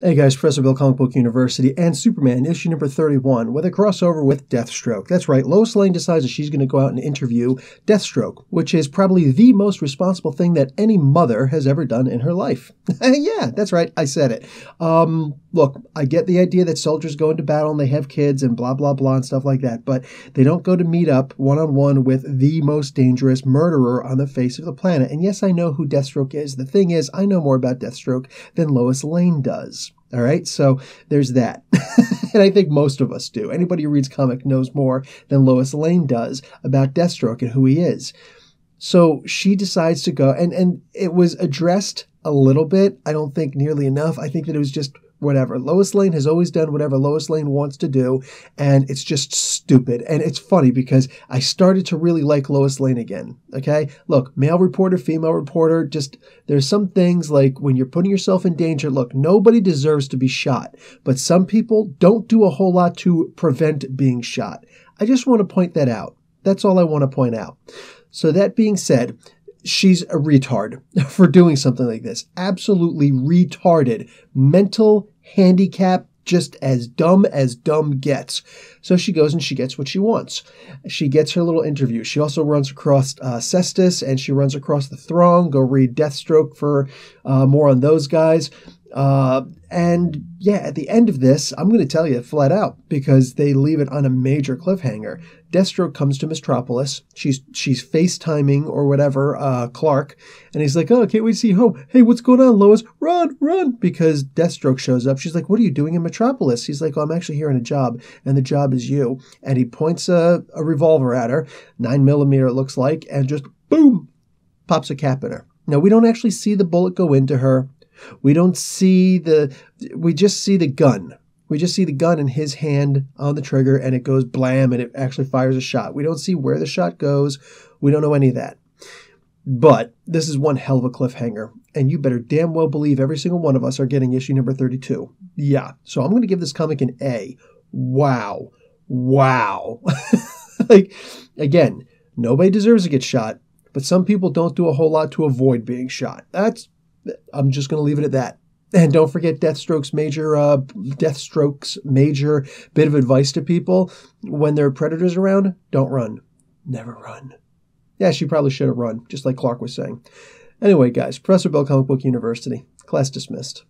Hey guys, Professor Bill, Comic Book University, and Superman, issue number 31, with a crossover with Deathstroke. That's right, Lois Lane decides that she's going to go out and interview Deathstroke, which is probably the most responsible thing that any mother has ever done in her life. Yeah, that's right, I said it. Look, I get the idea that soldiers go into battle and they have kids and blah, blah, blah, and stuff like that, but they don't go to meet up one-on-one with the most dangerous murderer on the face of the planet. And yes, I know who Deathstroke is. The thing is, I know more about Deathstroke than Lois Lane does. All right, so there's that. And I think most of us do. Anybody who reads comic knows more than Lois Lane does about Deathstroke and who he is. So she decides to go, and it was addressed a little bit. I don't think nearly enough. I think that it was just whatever. Lois Lane has always done whatever Lois Lane wants to do, and it's just stupid. And it's funny because I started to really like Lois Lane again, okay? Look, male reporter, female reporter, just there's some things like when you're putting yourself in danger, look, nobody deserves to be shot, but some people don't do a whole lot to prevent being shot. I just want to point that out. That's all I want to point out. So that being said, she's a retard for doing something like this. Absolutely retarded. Mental handicap, just as dumb gets. So she goes and she gets what she wants. She gets her little interview. She also runs across Cestus and she runs across the Throng. Go read Deathstroke for more on those guys. And yeah, at the end of this, I'm going to tell you flat out because they leave it on a major cliffhanger. Deathstroke comes to Metropolis. She's FaceTiming or whatever, Clark. And he's like, oh, can't wait to see you home. Hey, what's going on, Lois? Run. Because Deathstroke shows up. She's like, what are you doing in Metropolis? He's like, oh, I'm actually here on a job. And the job is you. And he points a revolver at her, 9mm it looks like, and just boom, pops a cap in her. Now, we don't actually see the bullet go into her. We don't see we just see the gun. We just see the gun in his hand on the trigger and it goes blam and it actually fires a shot. We don't see where the shot goes. We don't know any of that. But this is one hell of a cliffhanger. And you better damn well believe every single one of us are getting issue number 32. Yeah. So I'm going to give this comic an A. Wow. Like, again, nobody deserves to get shot, but some people don't do a whole lot to avoid being shot. I'm just going to leave it at that. And don't forget Deathstroke's major bit of advice to people when there are predators around: don't run. Never run. Yeah, she probably should have run, just like Clark was saying. Anyway, guys, Professor Bill, Comic Book University. Class dismissed.